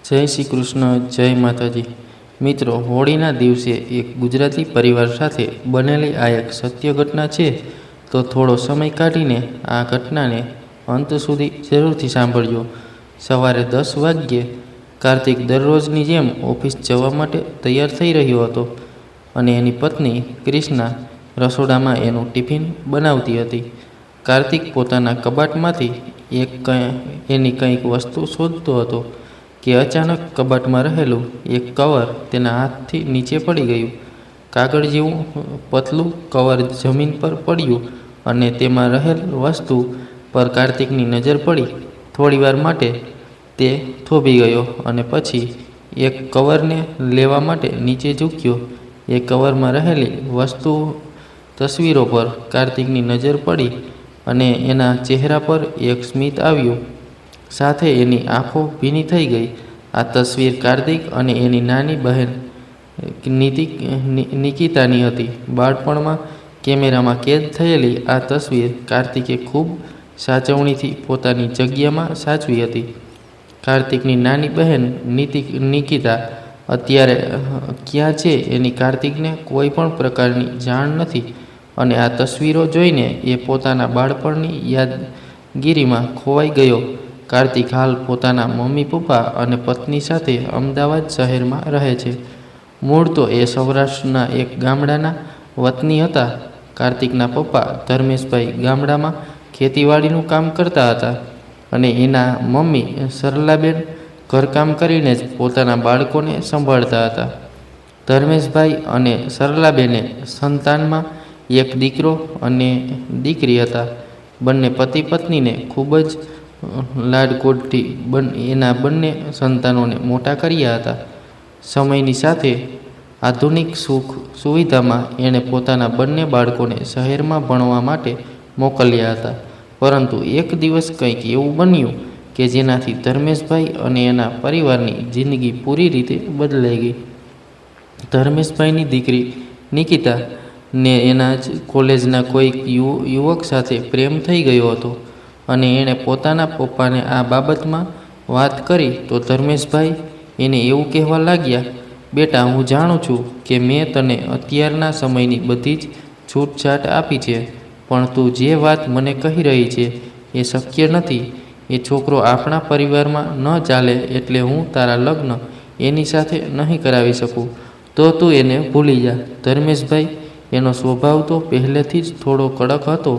જય શ્રી કૃષ્ણ, જય માતાજી. મિત્રો, હોળીના દિવસે એક ગુજરાતી પરિવાર સાથે બનેલી આ એક સત્ય ઘટના છે. તો થોડો સમય કાઢીને આ ઘટનાને અંત સુધી જરૂરથી સાંભળજો. સવારે 10 વાગ્યે કાર્તિક દરરોજની જેમ ઓફિસ જવા માટે તૈયાર થઈ રહ્યો હતો અને એની પત્ની ક્રિષ્ના રસોડામાં એનું ટિફિન બનાવતી હતી. કાર્તિક પોતાના કબાટમાંથી એની કંઈક વસ્તુ શોધતો હતો કે અચાનક કબાટમાં રહેલું એક કવર તેના હાથથી નીચે પડી ગયું. કાગળ જેવું પતલું કવર જમીન પર પડ્યું અને તેમાં રહેલ વસ્તુ પર કાર્તિકની નજર પડી. થોડીવાર માટે તે થોભી ગયો અને પછી એક કવરને લેવા માટે નીચે ઝૂક્યો. એ કવરમાં રહેલી તસવીરો પર કાર્તિકની નજર પડી અને એના ચહેરા પર એક સ્મિત આવ્યું. સાથે એની આંખો ભીની થઈ ગઈ. આ તસવીર કાર્તિક અને એની નાની બહેન નિકિતાની હતી. બાળપણમાં કેમેરામાં કેદ થયેલી આ તસવીર કાર્તિકે ખૂબ સાચવણીથી પોતાની જગ્યામાં સાચવી હતી. કાર્તિકની નાની બહેન નિકિતા અત્યારે ક્યાં છે એની કાર્તિકને કોઈ પણ પ્રકારની જાણ નથી અને આ તસવીરો જોઈને એ પોતાના બાળપણની યાદગીરીમાં ખોવાઈ ગયો. કાર્તિક હાલ પોતાના મમ્મી પપ્પા અને પત્ની સાથે અમદાવાદ શહેરમાં રહે છે. મૂળ તો એ સૌરાષ્ટ્રના એક ગામડાના વતની હતા. કાર્તિકના પપ્પા ધર્મેશભાઈ ગામડામાં ખેતીવાડીનું કામ કરતા હતા અને એના મમ્મી સરલાબેન ઘરકામ કરીને જ પોતાના બાળકોને સંભાળતા હતા. ધર્મેશભાઈ અને સરલાબેને સંતાનમાં એક દીકરો અને દીકરી હતા. બંને પતિ પત્નીને ખૂબ જ લાડકોડથી એના બંને સંતાનોને મોટા કર્યા હતા. સમયની સાથે આધુનિક સુખ સુવિધામાં એણે પોતાના બંને બાળકોને શહેરમાં ભણવા માટે મોકલ્યા હતા. પરંતુ એક દિવસ કંઈક એવું બન્યું કે જેનાથી ધર્મેશભાઈ અને એના પરિવારની જિંદગી પૂરી રીતે બદલાઈ ગઈ. ધર્મેશભાઈની દીકરી નિકિતા ને એના જ કોલેજના કોઈક યુવક સાથે પ્રેમ થઈ ગયો હતો અને એણે પોતાના પપ્પાને આ બાબતમાં વાત કરી તો ધર્મેશભાઈ એને એવું કહેવા લાગ્યા, બેટા, હું જાણું છું કે મેં તને અત્યારના સમયની બધી જ છૂટછાટ આપી છે, પણ તું જે વાત મને કહી રહી છે એ શક્ય નથી. એ છોકરો આપણા પરિવારમાં ન ચાલે એટલે હું તારા લગ્ન એની સાથે નહીં કરાવી શકું. તો તું એને ભૂલી જા. ધર્મેશભાઈ એનો સ્વભાવ તો પહેલેથી જ થોડો કડક હતો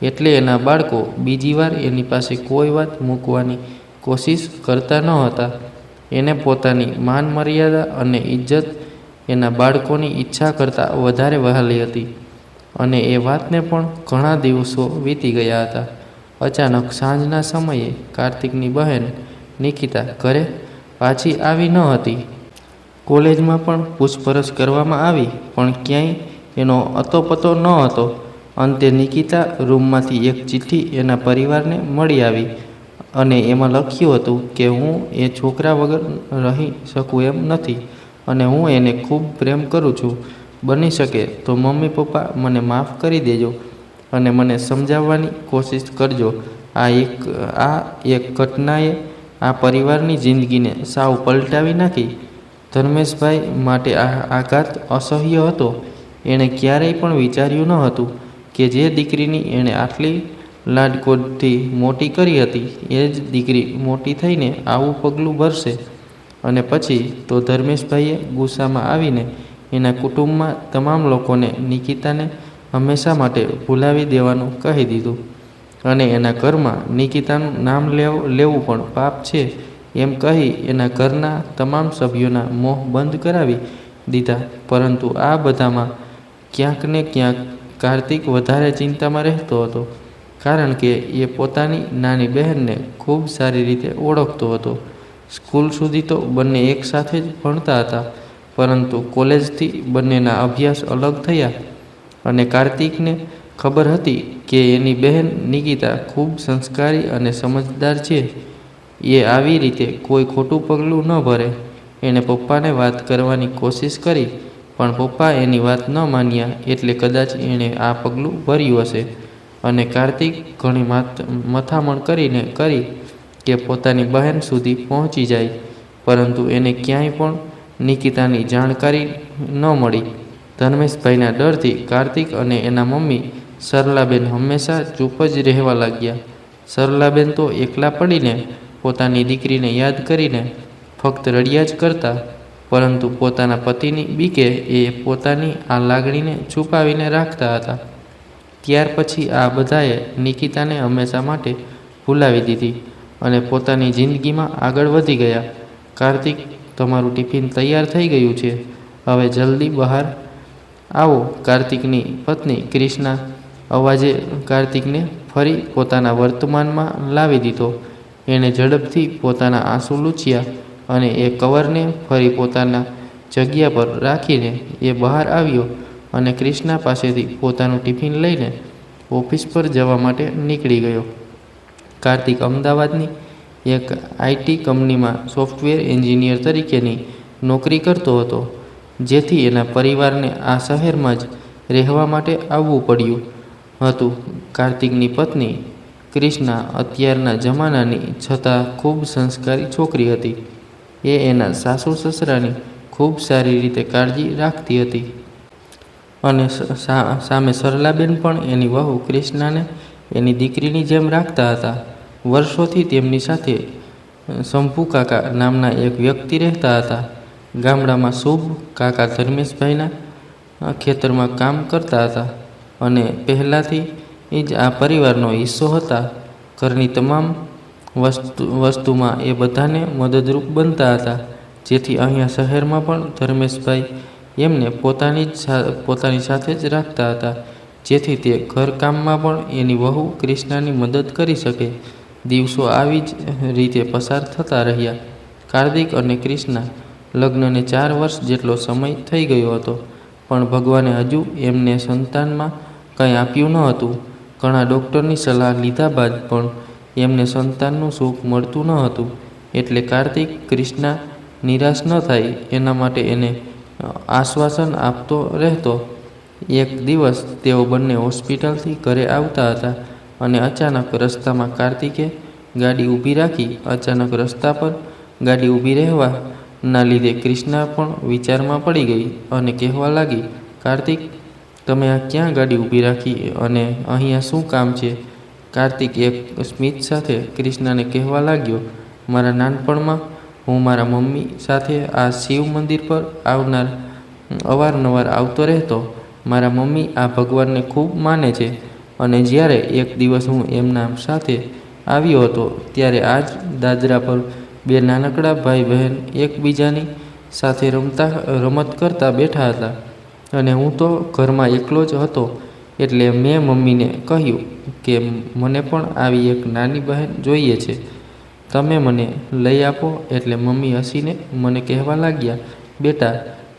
એટલે એના બાળકો બીજી વાર એની પાસે કોઈ વાત મૂકવાની કોશિશ કરતા ન હતા. એને પોતાની માન મર્યાદા અને ઇજ્જત એના બાળકોની ઈચ્છા કરતાં વધારે વહાલી હતી અને એ વાતને પણ ઘણા દિવસો વીતી ગયા હતા. અચાનક સાંજના સમયે કાર્તિકની બહેન નિકિતા ઘરે પાછી આવી ન હતી. કોલેજમાં પણ પૂછપરછ કરવામાં આવી પણ ક્યાંય એનો અતોપતો ન હતો. અંતે નિકિતા રૂમમાંથી એક ચિઠ્ઠી એના પરિવારને મળી આવી અને એમાં લખ્યું હતું કે હું એ છોકરા વગર રહી શકું એમ નથી અને હું એને ખૂબ પ્રેમ કરું છું. બની શકે તો મમ્મી પપ્પા મને માફ કરી દેજો અને મને સમજાવવાની કોશિશ કરજો. આ એક ઘટનાએ આ પરિવારની જિંદગીને સાવ પલટાવી નાખી. ધર્મેશભાઈ માટે આ આઘાત અસહ્ય હતો. એણે ક્યારેય પણ વિચાર્યું ન હતું કે જે દીકરીની એણે આટલી લાડકોડથી મોટી કરી હતી એ જ દીકરી મોટી થઈને આવું પગલું ભરશે. અને પછી તો ધર્મેશભાઈએ ગુસ્સામાં આવીને એના કુટુંબમાં તમામ લોકોને નિકિતાને હંમેશા માટે ભૂલાવી દેવાનું કહી દીધું અને એના ઘરમાં નિકિતાનું નામ લેવું પણ પાપ છે એમ કહી એના ઘરના તમામ સભ્યોના મોહ બંધ કરાવી દીધા. પરંતુ આ બધામાં ક્યાંક ને ક્યાંક કાર્તિક વધારે ચિંતામાં રહેતો હતો કારણ કે એ પોતાની નાની બહેનને ખૂબ સારી રીતે ઓળખતો હતો. સ્કૂલ સુધી તો બંને એક સાથે જ ભણતા હતા પરંતુ કોલેજથી બંનેના અભ્યાસ અલગ થયા અને કાર્તિકને ખબર હતી કે એની બહેન નિકિતા ખૂબ સંસ્કારી અને સમજદાર છે. એ આવી રીતે કોઈ ખોટું પગલું ન ભરે. એણે પપ્પાને વાત કરવાની કોશિશ કરી પણ પપ્પા એની વાત ન માન્યા એટલે કદાચ એણે આ પગલું ભર્યું હશે અને કાર્તિક ઘણી મથામણ કરી કે પોતાની બહેન સુધી પહોંચી જાય. પરંતુ એને ક્યાંય પણ નિકિતાની જાણકારી ન મળી. ધર્મેશભાઈના ડરથી કાર્તિક અને એના મમ્મી સરલાબેન હંમેશા ચૂપ જ રહેવા લાગ્યા. સરલાબેન તો એકલા પડીને પોતાની દીકરીને યાદ કરીને ફક્ત રડ્યા જ કરતા, પરંતુ પોતાના પતિની બીકે એ પોતાની આ લાગણીને છુપાવીને રાખતા હતા. ત્યાર પછી આ બધાએ નિકિતાને હંમેશા માટે ભૂલાવી દીધી અને પોતાની જિંદગીમાં આગળ વધી ગયા. કાર્તિક, તમારું ટિફિન તૈયાર થઈ ગયું છે, હવે જલ્દી બહાર આવો. કાર્તિકની પત્ની ક્રિષ્ના અવાજે કાર્તિકને ફરી પોતાના વર્તમાનમાં લાવી દીધો. એણે ઝડપથી પોતાના આંસુ લૂછ્યા અને એ કવરને ફરી પોતાના જગ્યા પર રાખીને એ બહાર આવ્યો અને ક્રિષ્ના પાસેથી પોતાનું ટિફિન લઈને ઓફિસ પર જવા માટે નીકળી ગયો. કાર્તિક અમદાવાદની એક IT કંપનીમાં સોફ્ટવેર એન્જિનિયર તરીકેની નોકરી કરતો હતો, જેથી એના પરિવારને આ શહેરમાં જ રહેવા માટે આવવું પડ્યું હતું. કાર્તિકની પત્ની ક્રિષ્ના અત્યારના જમાનાની છતાં ખૂબ સંસ્કારી છોકરી હતી. એ એના સાસુ સસરાની ખૂબ સારી રીતે કાળજી રાખતી હતી અને સામે સરલાબેન પણ એની વહુ ક્રિષ્નાને એની દીકરીની જેમ રાખતા હતા. વર્ષોથી તેમની સાથે શંભુ કાકા નામના એક વ્યક્તિ રહેતા હતા. ગામડામાં શુભ કાકા ધર્મેશભાઈના ખેતરમાં કામ કરતા હતા અને પહેલાંથી જ આ પરિવારનો હિસ્સો હતા. ઘરની તમામ વસ્તુમાં એ બધાને મદદરૂપ બનતા હતા, જેથી અહીંયા શહેરમાં પણ ધર્મેશભાઈ એમને પોતાની સાથે જ રાખતા હતા, જેથી તે ઘરકામમાં પણ એની વહુ ક્રિષ્નાની મદદ કરી શકે. દિવસો આવી જ રીતે પસાર થતા રહ્યા. કાર્તિક અને ક્રિષ્ના લગ્નને 4 વર્ષ જેટલો સમય થઈ ગયો હતો, પણ ભગવાને હજુ એમને સંતાનમાં કંઈ આપ્યું ન હતું. ઘણા ડૉક્ટરની સલાહ લીધા બાદ પણ એમને સંતાનનું સુખ મળતું ન હતું. એટલે કાર્તિક ક્રિષ્ના નિરાશ ન થાય એના માટે એને આશ્વાસન આપતો રહેતો. એક દિવસ તેઓ બંને હોસ્પિટલથી ઘરે આવતા હતા અને અચાનક રસ્તામાં કાર્તિકે ગાડી ઊભી રાખી. અચાનક રસ્તા પર ગાડી ઊભી રહેવાના લીધે ક્રિષ્ના પણ વિચારમાં પડી ગઈ અને કહેવા લાગી, કાર્તિક, તમે આ ક્યાં ગાડી ઊભી રાખી અને અહીંયા શું કામ છે? કાર્તિક એક સ્મિત સાથે ક્રિષ્નાને કહેવા લાગ્યો, મારા નાનપણમાં હું મારા મમ્મી સાથે આ શિવ મંદિર પર અવારનવાર આવતો રહેતો. મારા મમ્મી આ ભગવાનને ખૂબ માને છે અને જ્યારે એક દિવસ હું એમના સાથે આવ્યો હતો, ત્યારે આ જ દાદરા પર 2 નાનકડા ભાઈ બહેન એકબીજાની સાથે રમત કરતા બેઠા હતા અને હું તો ઘરમાં એકલો જ હતો. એટલે મેં મમ્મીને કહ્યું કે મને પણ આવી એક નાની બહેન જોઈએ છે, તમે મને લઈ આપો. એટલે મમ્મી હસીને મને કહેવા લાગ્યા, બેટા,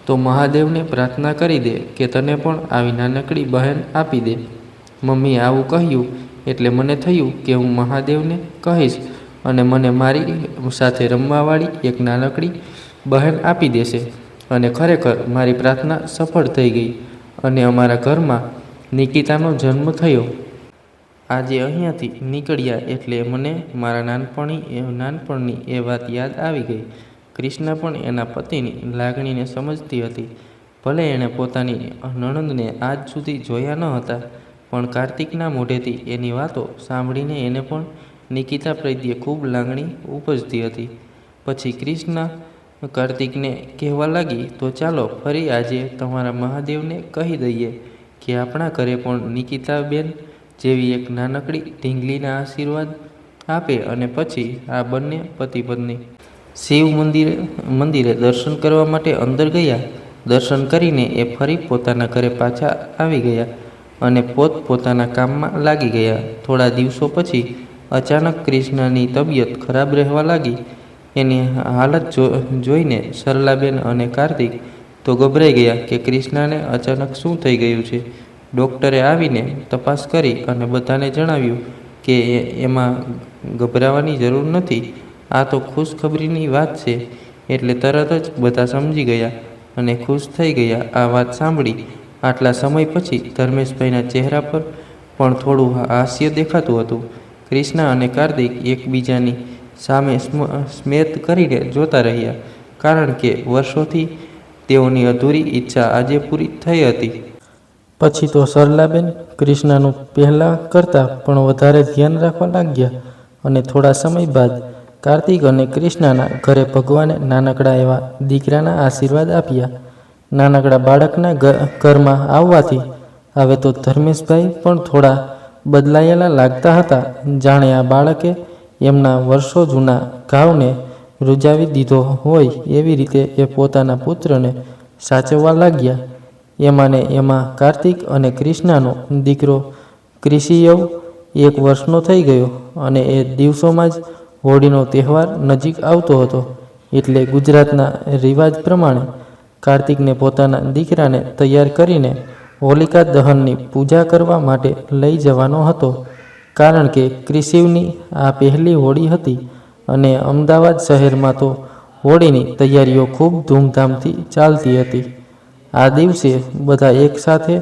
તો મહાદેવને પ્રાર્થના કરી દે કે તને પણ આવી નાનકડી બહેન આપી દે. મમ્મીએ આવું કહ્યું એટલે મને થયું કે હું મહાદેવને કહીશ અને મને મારી સાથે રમવાવાળી એક નાનકડી બહેન આપી દેશે. અને ખરેખર મારી પ્રાર્થના સફળ થઈ ગઈ અને અમારા ઘરમાં નિકિતાનો જન્મ થયો. આજે અહીંયાથી નીકળ્યા એટલે મને મારા નાનપણની એ વાત યાદ આવી ગઈ. ક્રિષ્ના પણ એના પતિની લાગણીને સમજતી હતી. ભલે એણે પોતાની નણંદને આજ સુધી જોયા ન હતા, પણ કાર્તિકના મોઢેથી એની વાતો સાંભળીને એને પણ નિકિતા પ્રત્યે ખૂબ લાગણી ઉપજતી હતી. પછી ક્રિષ્ના કાર્તિકને કહેવા લાગી, તો ચાલો ફરી આજે તમારા મહાદેવને કહી દઈએ કે આપણા ઘરે પણ નિકિતાબેન જેવી એક નાનકડી ઢીંગલીના આશીર્વાદ આપે. અને પછી આ બંને પતિ પત્ની શિવ મંદિરે દર્શન કરવા માટે અંદર ગયા. દર્શન કરીને એ ફરી પોતાના ઘરે પાછા આવી ગયા અને પોતાના કામમાં લાગી ગયા. થોડા દિવસો પછી અચાનક ક્રિષ્નાની તબિયત ખરાબ રહેવા લાગી. એની હાલત જોઈને સરલાબેન અને કાર્તિક તો ગભરાઈ ગયા કે ક્રિષ્નાને અચાનક શું થઈ ગયું છે. ડૉક્ટરે આવીને તપાસ કરી અને બધાને જણાવ્યું કે એમાં ગભરાવાની જરૂર નથી, આ તો ખુશખબરીની વાત છે. એટલે તરત જ બધા સમજી ગયા અને ખુશ થઈ ગયા. આ વાત સાંભળી આટલા સમય પછી ધર્મેશભાઈના ચહેરા પર પણ થોડું હાસ્ય દેખાતું હતું. ક્રિષ્ના અને કાર્તિક એકબીજાની સામે સ્મિત કરીને જોતા રહ્યા, કારણ કે વર્ષોથી તેઓની અધૂરી ઈચ્છા આજે પૂરી થઈ હતી. પછી તો સરલાબેન ક્રિષ્નાનું પહેલાં કરતાં પણ વધારે ધ્યાન રાખવા લાગ્યા અને થોડા સમય બાદ કાર્તિક અને ક્રિષ્નાના ઘરે ભગવાને નાનકડા એવા દીકરાના આશીર્વાદ આપ્યા. નાનકડા બાળકના ઘરમાં આવવાથી હવે તો ધર્મેશભાઈ પણ થોડા બદલાયેલા લાગતા હતા. જાણે આ બાળકે એમના વર્ષો જૂના ઘાવને રૂજાવી દીધો હોય એવી રીતે એ પોતાના પુત્રને સાચવવા લાગ્યા. એમાં ને એમાં કાર્તિક અને ક્રિષ્નાનો દીકરો ક્રિશિયવ 1 વર્ષનો થઈ ગયો અને એ દિવસોમાં જ હોળીનો તહેવાર નજીક આવતો હતો. એટલે ગુજરાતના રિવાજ પ્રમાણે કાર્તિકને પોતાના દીકરાને તૈયાર કરીને હોલિકા દહનની પૂજા કરવા માટે લઈ જવાનો હતો, કારણ કે ક્રિશિવની આ પહેલી હોળી હતી અને અમદાવાદ શહેરમાં તો હોળીની તૈયારીઓ ખૂબ ધૂમધામથી ચાલતી હતી. આ દિવસે બધા એકસાથે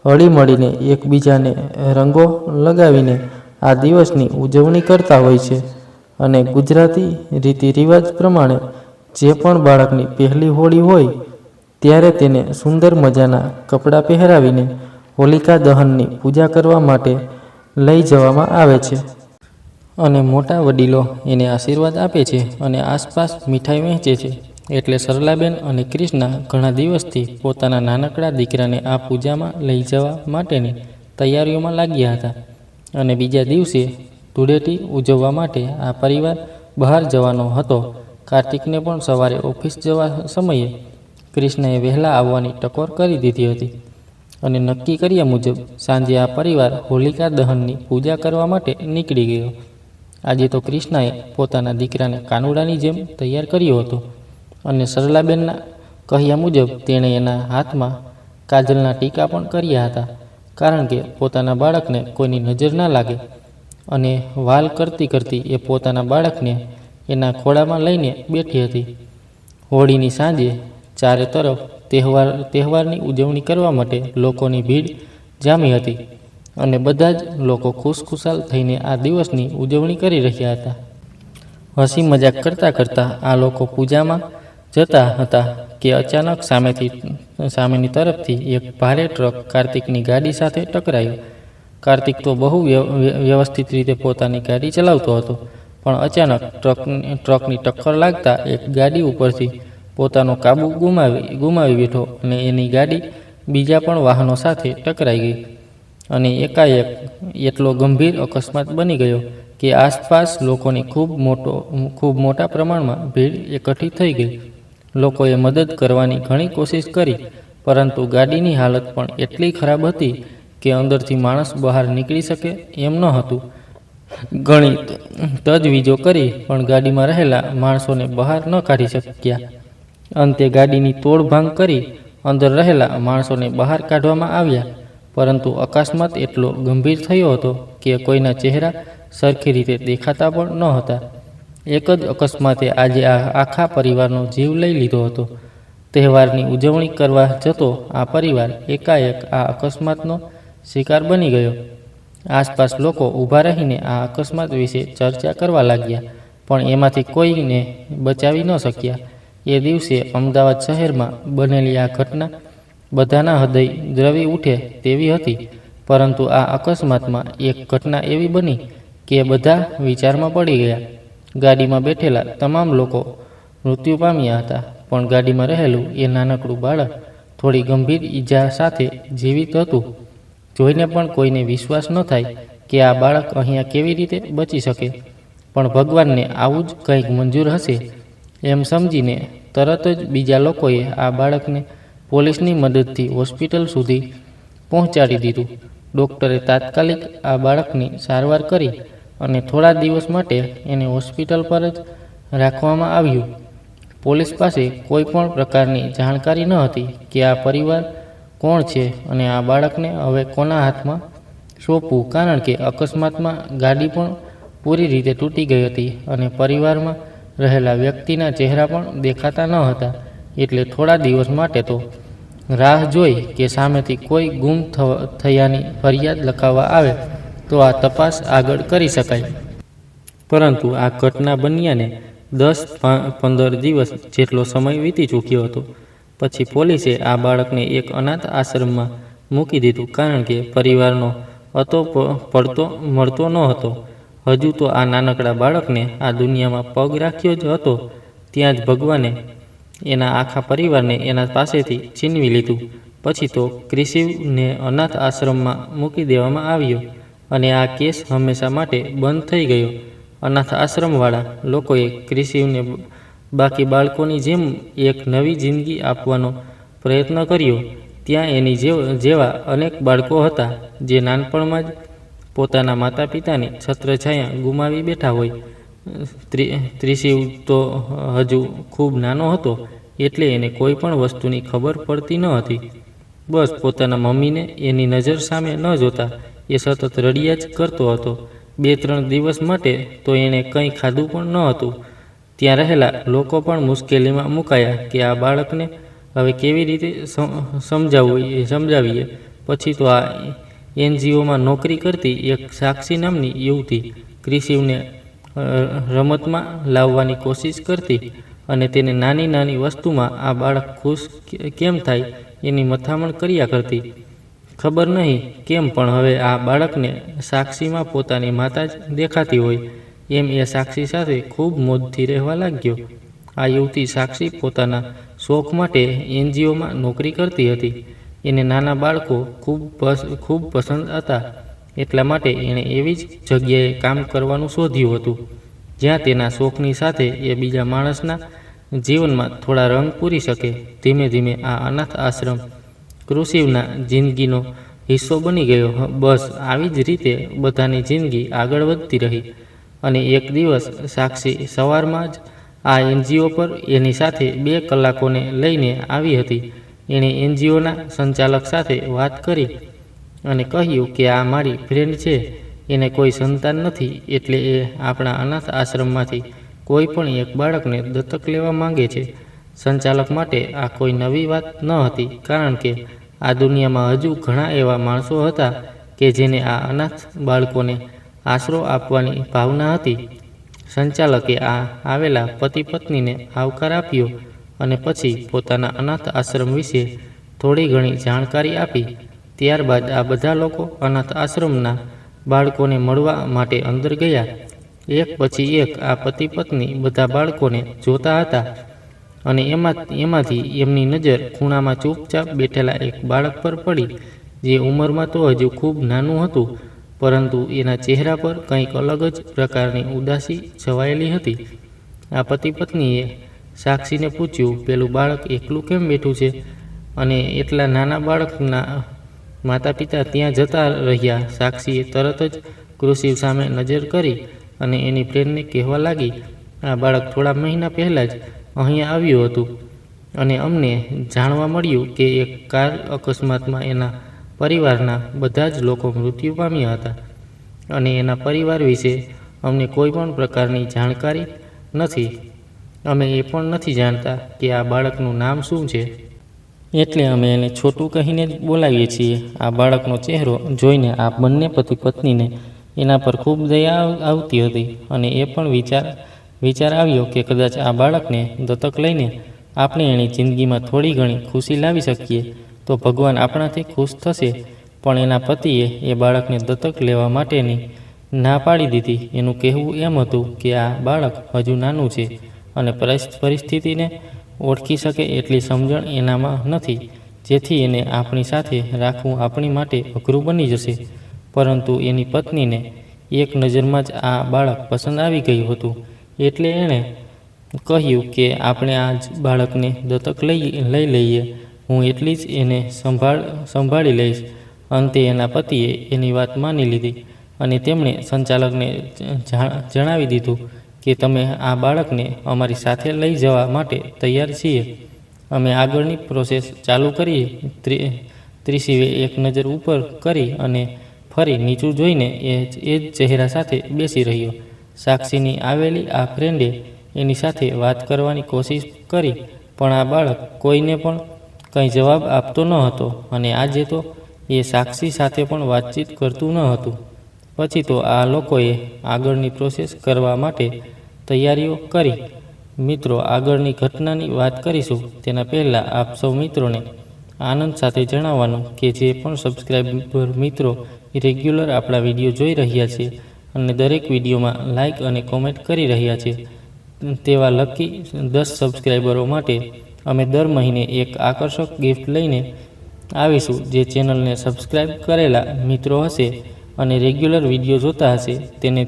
હળીમળીને એકબીજાને રંગો લગાવીને આ દિવસની ઉજવણી કરતા હોય છે અને ગુજરાતી રીતિ રિવાજ પ્રમાણે જે પણ બાળકની પહેલી હોળી હોય ત્યારે તેને સુંદર મજાના કપડાં પહેરાવીને હોલિકા દહનની પૂજા કરવા માટે લઈ જવામાં આવે છે અને મોટા વડીલો એને આશીર્વાદ આપે છે અને આસપાસ મીઠાઈ વહેંચે છે. એટલે સરલાબેન અને ક્રિષ્ના ઘણા દિવસથી પોતાના નાનકડા દીકરાને આ પૂજામાં લઈ જવા માટેની તૈયારીઓમાં લાગ્યા હતા અને બીજા દિવસે ધૂળેટી ઉજવવા માટે આ પરિવાર બહાર જવાનો હતો. કાર્તિકને પણ સવારે ઓફિસ જવા સમયે ક્રિષ્નાએ વહેલા આવવાની ટકોર કરી દીધી હતી અને નક્કી કર્યા મુજબ સાંજે આ પરિવાર હોલિકા દહનની પૂજા કરવા માટે નીકળી ગયો. આજે તો ક્રિષ્નાએ પોતાના દીકરાને કાનુડાની જેમ તૈયાર કર્યો હતો અને સરલાબેનના કહ્યા મુજબ તેણે એના હાથમાં કાજલના ટીકા પણ કર્યા હતા, કારણ કે પોતાના બાળકને કોઈની નજર ના લાગે. અને વાલ કરતી કરતી એ પોતાના બાળકને એના ખોળામાં લઈને બેઠી હતી. હોળીની સાંજે ચારે તરફ તહેવારની ઉજવણી કરવા માટે લોકોની ભીડ જામી હતી અને બધા જ લોકો ખુશખુશાલ થઈને આ દિવસની ઉજવણી કરી રહ્યા હતા. હસી મજાક કરતાં કરતાં આ લોકો પૂજામાં જતા હતા કે અચાનક સામેની તરફથી એક ભારે ટ્રક કાર્તિકની ગાડી સાથે ટકરાયો. કાર્તિક તો બહુ વ્યવસ્થિત રીતે પોતાની ગાડી ચલાવતો હતો, પણ અચાનક ટ્રકની ટક્કર લાગતા એક ગાડી ઉપરથી પોતાનો કાબુ ગુમાવી બેઠો અને એની ગાડી બીજા પણ વાહનો સાથે ટકરાઈ ગઈ અને એકાએક એટલો ગંભીર અકસ્માત બની ગયો કે આસપાસ લોકોની ખૂબ મોટા પ્રમાણમાં ભીડ એકઠી થઈ ગઈ. લોકોએ મદદ કરવાની ઘણી કોશિશ કરી, પરંતુ ગાડીની હાલત પણ એટલી ખરાબ હતી કે અંદરથી માણસ બહાર નીકળી શકે એમ ન હતું. ઘણી તજવીજો કરી પણ ગાડીમાં રહેલા માણસોને બહાર ન કાઢી શક્યા. અંતે ગાડીની તોડભાંગ કરી અંદર રહેલા માણસોને બહાર કાઢવામાં આવ્યા, પરંતુ અકસ્માત એટલો ગંભીર થયો હતો કે કોઈના ચહેરા સરખી રીતે દેખાતા પણ ન હતા. એક જ અકસ્માતે આજે આખા પરિવારનો જીવ લઈ લીધો હતો. તહેવારની ઉજવણી કરવા જતો આ પરિવાર એકાએક આ અકસ્માતનો શિકાર બની ગયો. આસપાસ લોકો ઊભા રહીને આ અકસ્માત વિશે ચર્ચા કરવા લાગ્યા, પણ એમાંથી કોઈને બચાવી ન શક્યા. એ દિવસે અમદાવાદ શહેરમાં બનેલી આ ઘટના બધાના હૃદય દ્રવી ઉઠે તેવી હતી, પરંતુ આ અકસ્માતમાં એક ઘટના એવી બની કે બધા વિચારમાં પડી ગયા. ગાડીમાં બેઠેલા તમામ લોકો મૃત્યુ પામ્યા હતા, પણ ગાડીમાં રહેલું એ નાનકડું બાળક થોડી ગંભીર ઈજા સાથે જીવિત હતું. જોઈને પણ કોઈને વિશ્વાસ ન થાય કે આ બાળક અહીંયા કેવી રીતે બચી શકે, પણ ભગવાનને આવું જ કંઈક મંજૂર હશે એમ સમજીને તરત જ બીજા લોકોએ આ બાળકને પોલીસની મદદથી હોસ્પિટલ સુધી પહોંચાડી દીધું. ડૉક્ટરે તાત્કાલિક આ બાળકની સારવાર કરી અને થોડા દિવસ માટે એને હોસ્પિટલ પર જ રાખવામાં આવ્યું. પોલીસ પાસે કોઈ પણ પ્રકારની જાણકારી ન હતી કે આ પરિવાર કોણ છે અને આ બાળકને હવે કોના હાથમાં સોંપવું, કારણ કે અકસ્માતમાં ગાડી પણ પૂરી રીતે તૂટી ગઈ હતી અને પરિવારમાં રહેલા વ્યક્તિના ચહેરા પણ દેખાતા ન હતા. એટલે થોડા દિવસ માટે તો રાહ જોઈ કે સામેથી કોઈ ગુમ થયાની ફરિયાદ લખાવવા આવે તો આ તપાસ આગળ કરી શકાય. પરંતુ આ ઘટના બન્યાને 10-15 દિવસ જેટલો સમય વીતી ચૂક્યો હતો. પછી પોલીસે આ બાળકને એક અનાથ આશ્રમમાં મૂકી દીધું, કારણ કે પરિવારનો અતો પડતો મળતો ન હતો. હજુ તો આ નાનકડા બાળકને આ દુનિયામાં પગ રાખ્યો જ હતો ત્યાં જ ભગવાને એના આખા પરિવારને એના પાસેથી છીનવી લીધું. પછી તો ક્રિશિવને અનાથ આશ્રમમાં મૂકી દેવામાં આવ્યો અને આ કેસ હંમેશા માટે બંધ થઈ ગયો. અનાથ આશ્રમવાળા લોકોએ ક્રિશિવને બાકી બાળકોની જેમ એક નવી જિંદગી આપવાનો પ્રયત્ન કર્યો. ત્યાં એની જેવા અનેક બાળકો હતા જે નાનપણમાં જ પોતાના માતા પિતાની છત્રછાયા ગુમાવી બેઠા હોય. ક્રિશિવ તો હજુ ખૂબ નાનો હતો, એટલે એને કોઈ પણ વસ્તુની ખબર પડતી ન હતી. બસ પોતાના મમ્મીને એની નજર સામે ન જોતા એ સતત રડ્યા જ કરતો હતો. 2-3 દિવસ માટે તો એણે કંઈ ખાધું પણ ન હતું. ત્યાં રહેલા લોકો પણ મુશ્કેલીમાં મુકાયા કે આ બાળકને હવે કેવી રીતે સમજાવીએ. પછી તો આ NGOમાં નોકરી કરતી એક સાક્ષી નામની યુવતી ક્રિશિવને રમતમાં લાવવાની કોશિશ કરતી અને તેને નાની નાની વસ્તુમાં આ બાળક ખુશ કેમ થાય એની મથામણ કર્યા કરતી. ખબર નહીં કેમ પણ હવે આ બાળકને સાક્ષીમાં પોતાની માતા જ દેખાતી હોય એમ એ સાક્ષી સાથે ખૂબ મોજથી રહેવા લાગ્યો. આ યુવતી સાક્ષી પોતાના શોખ માટે NGOમાં નોકરી કરતી હતી. એને નાના બાળકો ખૂબ પસંદ હતા, એટલા માટે એણે એવી જ જગ્યાએ કામ કરવાનું શોધ્યું હતું જ્યાં તેના શોખની સાથે એ બીજા માણસના જીવનમાં થોડા રંગ પૂરી શકે. ધીમે ધીમે આ અનાથ આશ્રમ ક્રિશિવના જિંદગીનો હિસ્સો બની ગયો. બસ આવી જ રીતે બધાની જિંદગી આગળ વધતી રહી. અને એક દિવસ સાક્ષી સવારમાં જ આ NGO પર એની સાથે 2 કલાકોને લઈને આવી હતી. એણે NGOના સંચાલક સાથે વાત કરી અને કહ્યું કે આ મારી ફ્રેન્ડ છે, એને કોઈ સંતાન નથી, એટલે એ આપણા અનાથ આશ્રમમાંથી કોઈ પણ એક બાળકને દત્તક લેવા માંગે છે. સંચાલક માટે આ કોઈ નવી વાત ન હતી, કારણ કે આ દુનિયામાં હજુ ઘણા એવા માણસો હતા કે જેને આ અનાથ બાળકોને આશરો આપવાની ભાવના હતી. સંચાલકે આ આવેલા પતિ પત્નીને આવકાર આપ્યો અને પછી પોતાના અનાથ આશ્રમ વિશે થોડી ઘણી જાણકારી આપી. ત્યારબાદ આ બધા લોકો અનાથ આશ્રમના બાળકોને મળવા માટે અંદર ગયા. એક પછી એક આ પતિ પત્ની બધા બાળકોને જોતા હતા અને એમાંથી એમની નજર ખૂણામાં ચૂપચાપ બેઠેલા એક બાળક પર પડી, જે ઉંમરમાં તો હજુ ખૂબ નાનું હતું, પરંતુ એના ચહેરા પર કંઈક અલગ જ પ્રકારની ઉદાસી છવાયેલી હતી. આ પતિ પત્નીએ સાક્ષીને પૂછ્યું, પેલું બાળક એકલું કેમ બેઠું છે? અને એટલા નાના બાળકના માતા પિતા ત્યાં જતા રહ્યા. સાક્ષીએ તરત જ ક્રિશિવ સામે નજર કરી અને એની ફ્રેન્ડને કહેવા લાગી, આ બાળક થોડા મહિના પહેલાં જ અહીંયા આવ્યું હતું અને અમને જાણવા મળ્યું કે એક કાર અકસ્માતમાં એના પરિવારના બધા જ લોકો મૃત્યુ પામ્યા હતા અને એના પરિવાર વિશે અમને કોઈ પણ પ્રકારની જાણકારી નથી. અમે એ પણ નથી જાણતા કે આ બાળકનું નામ શું છે, એટલે અમે એને છોટું કહીને જ બોલાવીએ છીએ. આ બાળકનો ચહેરો જોઈને આ બંને પતિ પત્નીને એના પર ખૂબ દયા આવતી હતી અને એ પણ વિચાર આવ્યો કે કદાચ આ બાળકને દત્તક લઈને આપણે એની જિંદગીમાં થોડી ઘણી ખુશી લાવી શકીએ તો ભગવાન આપણાથી ખુશ થશે. પણ એના પતિએ એ બાળકને દત્તક લેવા માટેની ના પાડી દીધી. એનું કહેવું એમ હતું કે આ બાળક હજુ નાનું છે અને પરિસ્થિતિને ઓળખી શકે એટલી સમજણ એનામાં નથી, જેથી એને આપણી સાથે રાખવું આપણી માટે અઘરું બની જશે. પરંતુ એની પત્નીને એક નજરમાં જ આ બાળક પસંદ આવી ગયું હતું, એટલે એણે કહ્યું કે આપણે આ જ બાળકને દત્તક લઈ લઈએ. હું એટલી જ એને સંભાળી લઈશ. અંતે એના પતિએ એની વાત માની લીધી અને તેમણે સંચાલકને જણાવી દીધું કે તમે આ બાળકને અમારી સાથે લઈ જવા માટે તૈયાર છીએ. અમે આગળની પ્રોસેસ ચાલુ કરીએ. ક્રિશિવે એક નજર ઉપર કરી અને ફરી નીચું જોઈને એ જ ચહેરા સાથે બેસી રહ્યો. સાક્ષીની આવેલી આ ફ્રેન્ડે એની સાથે વાત કરવાની કોશિશ કરી, પણ આ બાળક કોઈને પણ કંઈ જવાબ આપતો ન હતો અને આજે તો એ સાક્ષી સાથે પણ વાતચીત કરતું ન હતું. પછી તો આ લોકોએ આગળની પ્રોસેસ કરવા માટે તૈયારીઓ કરી. મિત્રો, આગળની ઘટનાની વાત કરીશું તેના પહેલાં આપ સૌ મિત્રોને આનંદ સાથે જણાવવાનું કે જે પણ સબસ્ક્રાઈબર મિત્રો રેગ્યુલર આપણા વિડીયો જોઈ રહ્યા છે અને દરેક વિડીયોમાં લાઇક અને કોમેન્ટ કરી રહ્યા છે, તેવા લકી 10 સબસ્ક્રાઈબરો માટે અમે દર મહિને એક આકર્ષક ગિફ્ટ લઈને આવીશું. જે ચેનલને સબસ્ક્રાઈબ કરેલા મિત્રો હશે અને રેગ્યુલર વિડીયો જોતા હશે તેને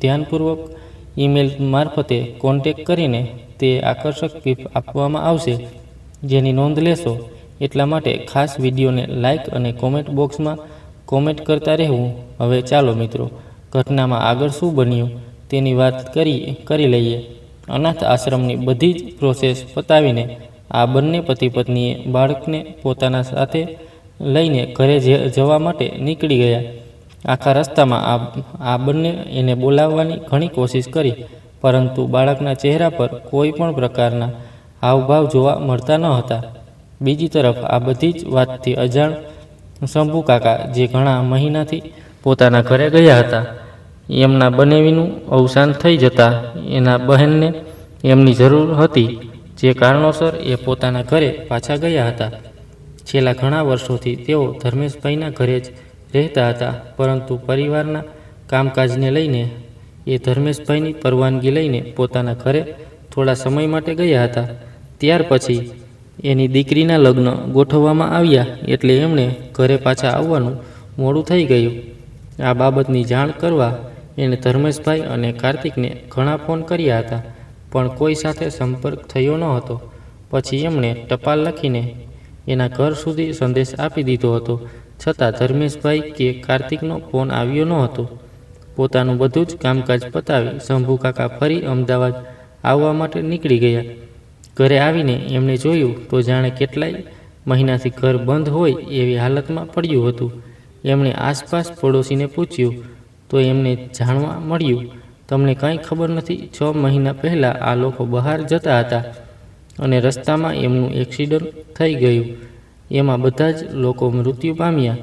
ધ્યાનપૂર્વક ઈમેલ મારફતે કોન્ટેક કરીને તે આકર્ષક ગિફ્ટ આપવામાં આવશે, જેની નોંધ લેશો. એટલા માટે ખાસ વિડીયોને લાઇક અને કોમેન્ટ બોક્સમાં કોમેન્ટ કરતા રહેવું. હવે ચાલો મિત્રો, ઘટનામાં આગળ શું બન્યું તેની વાત કરી લઈએ. અનાથ આશ્રમની બધી જ પ્રોસેસ પતાવીને આ બંને પતિ પત્નીએ બાળકને પોતાના સાથે લઈને ઘરે જવા માટે નીકળી ગયા. આખા રસ્તામાં આ બંને એને બોલાવવાની ઘણી કોશિશ કરી, પરંતુ બાળકના ચહેરા પર કોઈ પણ પ્રકારના હાવભાવ જોવા મળતા ન હતા. બીજી તરફ આ બધી જ વાતથી અજાણ શંભુ કાકા, જે ઘણા મહિનાથી પોતાના ઘરે ગયા હતા, એમના બનેવીનું અવસાન થઈ જતાં એના બહેનને એમની જરૂર હતી, જે કારણોસર એ પોતાના ઘરે પાછા ગયા હતા. છેલ્લા ઘણા વર્ષોથી તેઓ ધર્મેશભાઈના ઘરે જ રહેતા હતા, પરંતુ પરિવારના કામકાજને લઈને એ ધર્મેશભાઈની પરવાનગી લઈને પોતાના ઘરે થોડા સમય માટે ગયા હતા. ત્યાર પછી એની દીકરીના લગ્ન ગોઠવવામાં આવ્યા એટલે એમણે ઘરે પાછા આવવાનું મોડું થઈ ગયું. આ બાબતની જાણ કરવા એણે ધર્મેશભાઈ અને કાર્તિકને ઘણા ફોન કર્યા હતા, પણ કોઈ સાથે સંપર્ક થયો ન હતો. પછી એમણે ટપાલ લખીને એના ઘર સુધી સંદેશ આપી દીધો હતો, છતાં ધર્મેશભાઈ કે કાર્તિકનો ફોન આવ્યો ન હતો. પોતાનું બધું જ કામકાજ પતાવી શંભુ કાકા ફરી અમદાવાદ આવવા માટે નીકળી ગયા. ઘરે આવીને એમણે જોયું તો જાણે કેટલાય મહિનાથી ઘર બંધ હોય એવી હાલતમાં પડ્યું હતું. એમણે આસપાસ પડોશીને પૂછ્યું તો એમને જાણવા મળ્યું, તમને કંઈ ખબર નથી? 6 મહિના પહેલાં આ લોકો બહાર જતા હતા અને રસ્તામાં એમનું એક્સિડન્ટ થઈ ગયું. એમાં બધા જ લોકો મૃત્યુ પામ્યા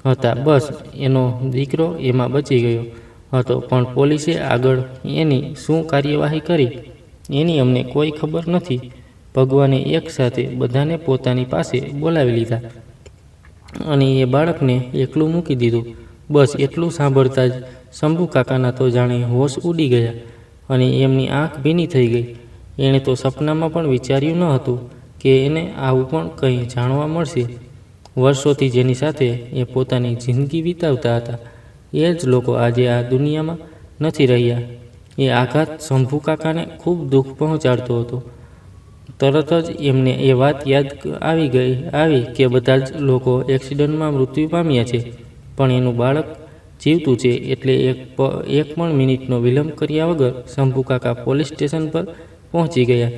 હતા. બસ એનો દીકરો એમાં બચી ગયો હતો, પણ પોલીસે આગળ એની શું કાર્યવાહી કરી એની અમને કોઈ ખબર નથી. ભગવાને એક સાથે બધાને પોતાની પાસે બોલાવી લીધા અને એ બાળકને એકલું મૂકી દીધું. બસ એટલું સાંભળતા જ શંભુ કાકાના તો જાણે હોશ ઉડી ગયા અને એમની આંખ ભીની થઈ ગઈ. એણે તો સપનામાં પણ વિચાર્યું ન હતું કે એને આવું પણ કંઈ જાણવા મળશે. વર્ષોથી જેની સાથે એ પોતાની જિંદગી વિતાવતા હતા એ જ લોકો આજે આ દુનિયામાં નથી રહ્યા. એ આઘાત શંભુ કાકાને ખૂબ દુઃખ પહોંચાડતો હતો. તરત જ એમને એ વાત યાદ આવી કે બધા જ લોકો એક્સિડન્ટમાં મૃત્યુ પામ્યા છે, પણ એનું બાળક જીવતું છે. એટલે એક પણ મિનિટનો વિલંબ કર્યા વગર શંભુ કાકા પોલીસ સ્ટેશન પર પહોંચી ગયા.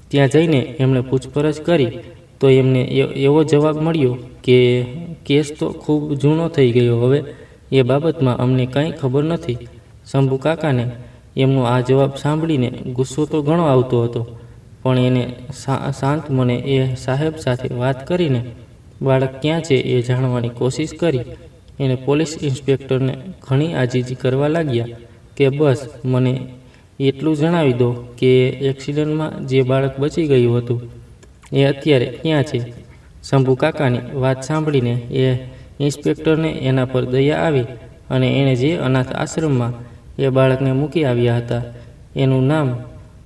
ત્યાં જઈને એમણે પૂછપરછ કરી તો એમને એવો જવાબ મળ્યો કે કેસ તો ખૂબ જૂનો થઈ ગયો, હવે એ બાબતમાં અમને કંઈ ખબર નથી. શંભુ કાકાને એમનો આ જવાબ સાંભળીને ગુસ્સો તો ઘણો આવતો હતો, પણ એને શાંત મને એ સાહેબ સાથે વાત કરીને બાળક ક્યાં છે એ જાણવાની કોશિશ કરી. એને પોલીસ ઇન્સ્પેક્ટરને ઘણી આજીજી કરવા લાગ્યા કે બસ મને એટલું જણાવી દો કે એક્સિડન્ટમાં જે બાળક બચી ગયું હતું એ અત્યારે ક્યાં છે. શંભુ કાકાની વાત સાંભળીને એ ઇન્સ્પેક્ટરને એના પર દયા આવી અને એણે જે અનાથ આશ્રમમાં એ બાળકને મૂકી આવ્યા હતા એનું નામ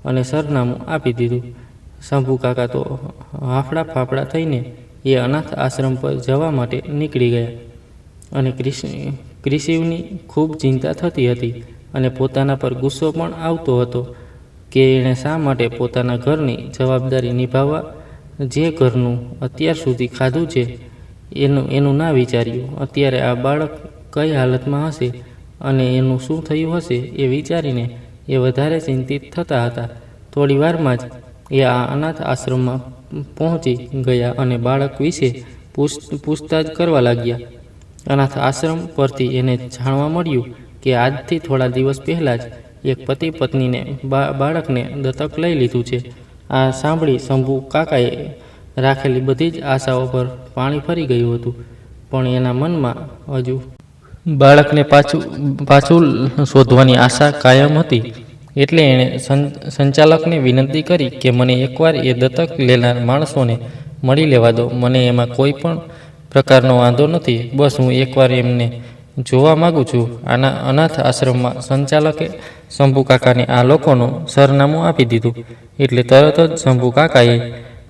અને સરનામું આપી દીધું. શંભુ કાકા તો હાફડા ફાફડા થઈને એ અનાથ આશ્રમ પર જવા માટે નીકળી ગયા અને ક્રિશિવની ખૂબ ચિંતા થતી હતી અને પોતાના પર ગુસ્સો પણ આવતો હતો કે એણે શા માટે પોતાના ઘરની જવાબદારી નિભાવવા જે ઘરનું અત્યાર સુધી ખાધું છે એનું ના વિચાર્યું. અત્યારે આ બાળક કઈ હાલતમાં હશે અને એનું શું થયું હશે એ વિચારીને એ વધારે ચિંતિત થતા હતા. થોડી વારમાં જ એ આ અનાથ આશ્રમમાં પહોંચી ગયા અને બાળક વિશે પૂછતાછ કરવા લાગ્યા. અનાથ આશ્રમ પરથી એને જાણવા મળ્યું કે આજથી થોડા દિવસ પહેલાં જ એક પતિ પત્નીને બાળકને દત્તક લઈ લીધું છે. આ સાંભળી શંભુ કાકાએ રાખેલી બધી જ આશાઓ પર પાણી ફરી ગયું હતું, પણ એના મનમાં હજુ બાળકને પાછું શોધવાની આશા કાયમ હતી, એટલે એણે સંચાલકને વિનંતી કરી કે મને એકવાર એ દત્તક લેનાર માણસોને મળી લેવા દો. મને એમાં કોઈ પણ પ્રકારનો વાંધો નથી. બસ હું એકવાર એમને જોવા માગું છું. આના અનાથ આશ્રમમાં સંચાલકે શંભુકાકાને આ લોકોનું સરનામું આપી દીધું. એટલે તરત જ શંભુકાકાએ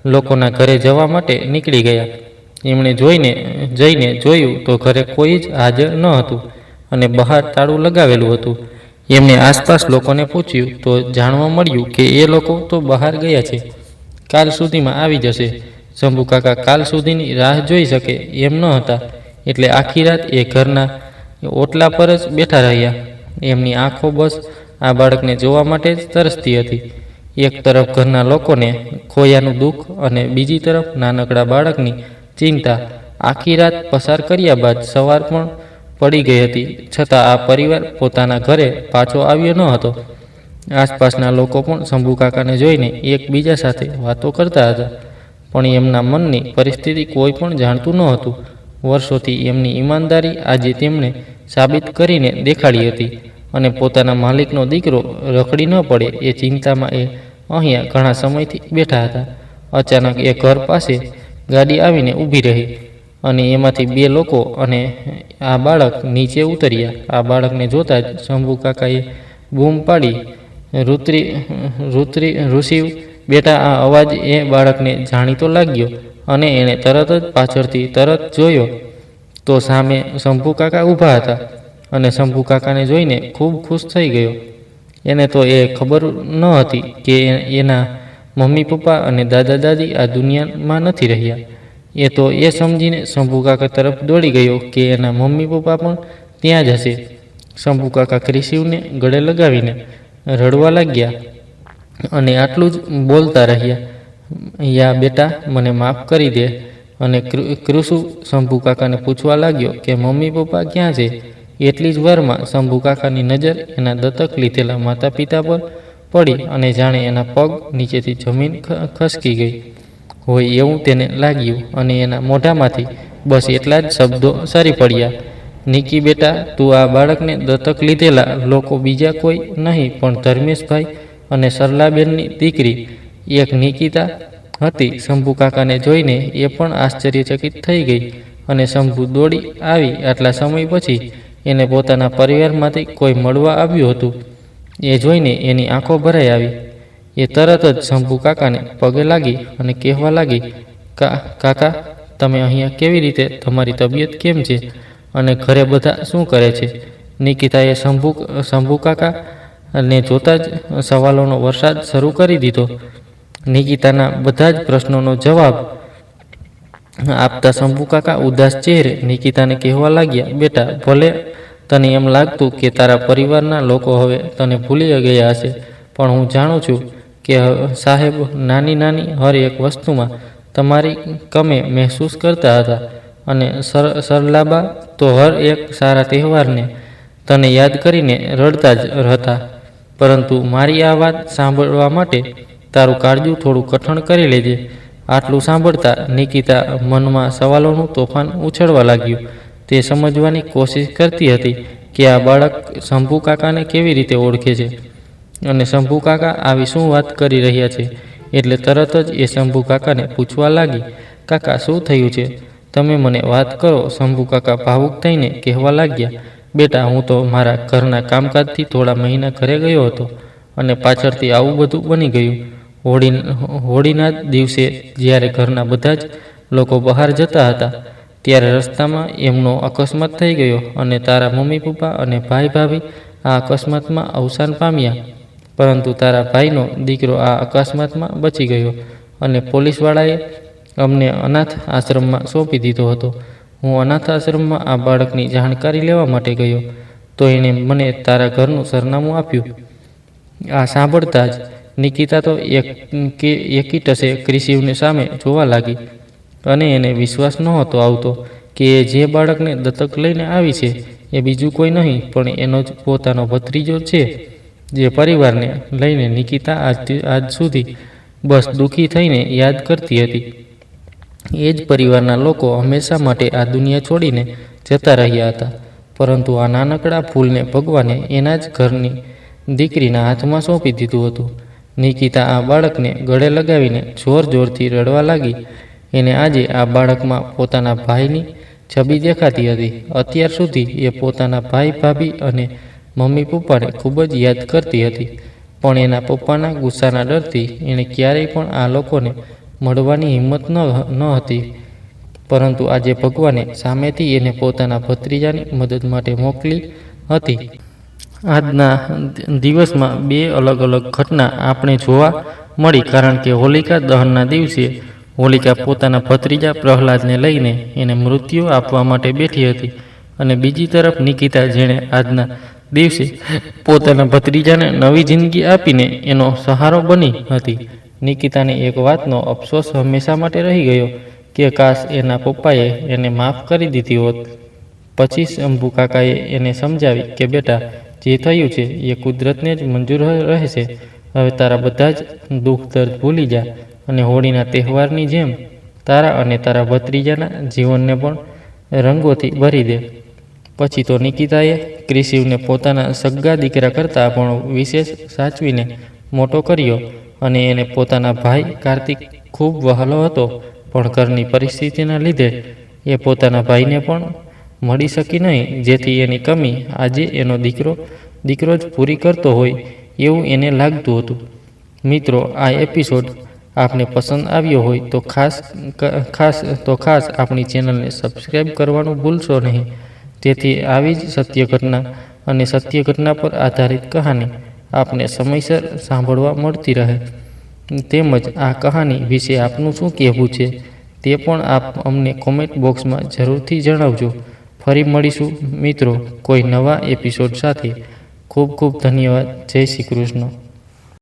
લોકોના ઘરે જવા માટે નીકળી ગયા. એમણે જઈને જોયું તો ઘરે કોઈ જ હાજર ન હતું અને બહાર તાળું લગાવેલું હતું. એમણે આસપાસ લોકોને પૂછ્યું તો જાણવા મળ્યું કે એ લોકો તો બહાર ગયા છે, કાલ સુધીમાં આવી જશે. શંભુકાકા કાલ સુધીની રાહ જોઈ શકે એમ ન હતા, એટલે આખી રાત એ ઘરના ઓટલા પર જ બેઠા રહ્યા. એમની આંખો બસ આ બાળકને જોવા માટે જ તરસતી હતી. એક તરફ ઘરના લોકોને ખોયાનું દુઃખ અને બીજી તરફ નાનકડા બાળકની ચિંતા. આખી રાત પસાર કર્યા બાદ સવાર પણ પડી ગઈ હતી, છતાં આ પરિવાર પોતાના ઘરે પાછો આવ્યો ન હતો. આસપાસના લોકો પણ શંભુકાકાને જોઈને એકબીજા સાથે વાતો કરતા હતા, પણ એમના મનની પરિસ્થિતિ કોઈ પણ જાણતું ન હતું. વર્ષોથી એમની ઈમાનદારી આજે તેમણે સાબિત કરીને દેખાડી હતી, અને પોતાના માલિકનો દીકરો રખડી ન પડે એ ચિંતામાં એ અહીંયા ઘણા સમયથી બેઠા હતા. અચાનક એ ઘર પાસે ગાડી આવીને ઊભી રહી, અને એમાંથી બે લોકો અને આ બાળક નીચે ઉતર્યા. આ બાળકને જોતાં જ શંભુકાકાએ બૂમ પાડી, ઋષિવ બેટા! આ અવાજ એ બાળકને જાણીતો લાગ્યો, અને એણે તરત જ પાછળથી જોયો તો સામે શંભુકાકા ઊભા હતા, અને શંભુકાકાને જોઈને ખૂબ ખુશ થઈ ગયો. એને તો એ ખબર ન હતી કે એના મમ્મી પપ્પા અને દાદા દાદી આ દુનિયામાં નથી રહ્યા. એ તો એ સમજીને શંભુકાકા તરફ દોડી ગયો કે એના મમ્મી પપ્પા પણ ત્યાં જ હશે. શંભુકાકા ક્રિશિવને ગળે લગાવીને રડવા લાગ્યા અને આટલું જ બોલતા રહ્યા, યા બેટા, મને માફ કરી દે. અને ક્રિશુ શંભુકાકાને પૂછવા લાગ્યો કે મમ્મી પપ્પા ક્યાં છે? એટલી જ વારમાં શંભુકાકાની નજર એના દત્તક લીધેલા માતા પિતા પર પડી, અને જાણે એના પગ નીચેથી જમીન ખસકી ગઈ હોય એવું તેને લાગ્યું, અને એના મોઢામાંથી બસ એટલા જ શબ્દો સરી પડ્યા, નિકી બેટા, તું આ બાળકને દત્તક લીધેલા લોકો બીજા કોઈ નહીં પણ ધર્મેશભાઈ અને સરલાબેનની દીકરી એક નિકિતા હતી. શંભુકાકાને જોઈને એ પણ આશ્ચર્યચકિત થઈ ગઈ, અને શંભુ દોડી આવી. આટલા સમય પછી એને પોતાના પરિવારમાંથી કોઈ મળવા આવ્યું હતું. એ જોઈને એની આંખો ભરાઈ આવી. એ તરત જ શંભુકાકાને પગે લાગી અને કહેવા લાગી, કાકા, તમે અહીંયા કેવી રીતે? તમારી તબિયત કેમ છે? અને ઘરે બધા શું કરે છે? નિકિતાએ શંભુકાકાને જોતા જ સવાલોનો વરસાદ શરૂ કરી દીધો. નિકિતાના બધા જ પ્રશ્નોનો જવાબ આપતા શંભુકાકા ઉદાસ ચહેરે નિકિતાને કહેવા લાગ્યા, બેટા, ભલે તને એમ લાગતું કે તારા પરિવારના લોકો હવે તને ભૂલી ગયા હશે, પણ હું જાણું છું કે સાહેબ નાની હર એક વસ્તુમાં તમારી કમે મહેસૂસ કરતા હતા, અને સરલાબા તો હર એક સારા તહેવારને તને યાદ કરીને રડતા જ હતા. પરંતુ મારી આ વાત સાંભળવા માટે તારું કાળજું થોડું કઠણ કરી લેજે. આટલું સાંભળતા નિકિતા મનમાં સવાલોનું તોફાન ઉછળવા લાગ્યું. તે સમજવાની કોશિશ કરતી હતી કે આ બાળક શંભુકાકાને કેવી રીતે ઓળખે છે, અને શંભુકાકા આવી શું વાત કરી રહ્યા છે. એટલે તરત જ એ શંભુકાકાને પૂછવા લાગી, કાકા, શું થયું છે? તમે મને વાત કરો. શંભુકાકા ભાવુક થઈને કહેવા લાગ્યા, બેટા, હું તો મારા ઘરના કામકાજથી થોડા મહિના ઘરે ગયો હતો, અને પાછળથી આવું બધું બની ગયું. હોળીના દિવસે જ્યારે ઘરના બધા જ લોકો બહાર જતા હતા, ત્યારે રસ્તામાં એમનો અકસ્માત થઈ ગયો, અને તારા મમ્મી પપ્પા અને ભાઈ ભાભી આ અકસ્માતમાં અવસાન પામ્યા. પરંતુ તારા ભાઈનો દીકરો આ અકસ્માતમાં બચી ગયો, અને પોલીસવાળાએ અમને અનાથ આશ્રમમાં સોંપી દીધો હતો. હું અનાથ આશ્રમમાં આ બાળકની જાણકારી લેવા માટે ગયો, તો એણે મને તારા ઘરનું સરનામું આપ્યું. આ સાંભળતા જ નિકિતા તો એકીટસે ક્રિશિવને સામે જોવા લાગી, અને એને વિશ્વાસ નહોતો આવતો કે એ જે બાળકને દત્તક લઈને આવી છે એ બીજું કોઈ નહીં પણ એનો જ પોતાનો ભત્રીજો છે. જે પરિવારને લઈને નિકિતા આજ સુધી બસ દુઃખી થઈને યાદ કરતી હતી. એ જ પરિવારના લોકો હંમેશા માટે આ દુનિયા છોડીને જતા રહ્યા હતા, પરંતુ આ નાનકડા ફૂલને ભગવાને એના જ ઘરની દીકરીના હાથમાં સોંપી દીધું હતું. નિકિતા આ બાળકને ગળે લગાવીને જોર જોરથી રડવા લાગી. એને આજે આ બાળકમાં પોતાના ભાઈની છબી દેખાતી હતી. અત્યાર સુધી એ પોતાના ભાઈ ભાભી અને મમ્મી પપ્પાને ખૂબ જ યાદ કરતી હતી, પણ એના પપ્પાના ગુસ્સાના ડરથી એણે ક્યારેય પણ આ લોકોને મળવાની હિંમત ન હતી. પરંતુ આજે ભગવાને સામેથી એને પોતાના ભત્રીજાની મદદ માટે મોકલી હતી. આજના દિવસમાં બે અલગ અલગ ઘટના આપણે જોવા મળી, કારણ કે હોલિકા દહનના દિવસે હોલિકા પોતાના ભત્રીજા પ્રહલાદને લઈને એને મૃત્યુ આપવા માટે બેઠી હતી, અને બીજી તરફ નિકિતા, જેણે આજના દિવસે પોતાના ભત્રીજાને નવી જિંદગી આપીને એનો સહારો બની હતી. નિકિતાને એક વાતનો અફસોસ હંમેશા માટે રહી ગયો કે કાશ એના પપ્પાએ એને માફ કરી દીધી હોત. પછી શંભુ કાકાએ એને સમજાવી કે બેટા, જે થયું છે એ કુદરતને જ મંજૂર રહેશે. હવે તારા બધા જ દુઃખ દર્દ ભૂલી જા અને હોળીના તહેવારની જેમ તારા અને તારા ભત્રીજાના જીવનને પણ રંગોથી ભરી દે. પછી તો નિકિતાએ ક્રિશિવને પોતાના સગ્ગા દીકરા કરતાં પણ વિશેષ સાચવીને મોટો કર્યો, અને એને પોતાના ભાઈ કાર્તિક ખૂબ વહાલો હતો, પણ ઘરની પરિસ્થિતિના લીધે એ પોતાના ભાઈને પણ મળી શકી નહીં, જેથી એની કમી આજે એનો દીકરો જ પૂરી કરતો હોય એવું એને લાગતું હતું. મિત્રો, આ એપિસોડ આપને પસંદ આવ્યો હોય તો ખાસ આપણી ચેનલને સબસ્ક્રાઈબ કરવાનું ભૂલશો નહીં, જેથી આવી જ સત્ય ઘટના અને સત્ય ઘટના પર આધારિત કહાની આપને સમયસર સાંભળવા મળતી રહે. તેમજ આ કહાની વિશે આપનું શું કહેવું છે તે પણ આપ અમને કોમેન્ટ બોક્સમાં જરૂરથી જણાવજો. ફરી મળીશું મિત્રો કોઈ નવા એપિસોડ સાથે. ખૂબ ખૂબ ધન્યવાદ. જય શ્રી કૃષ્ણ.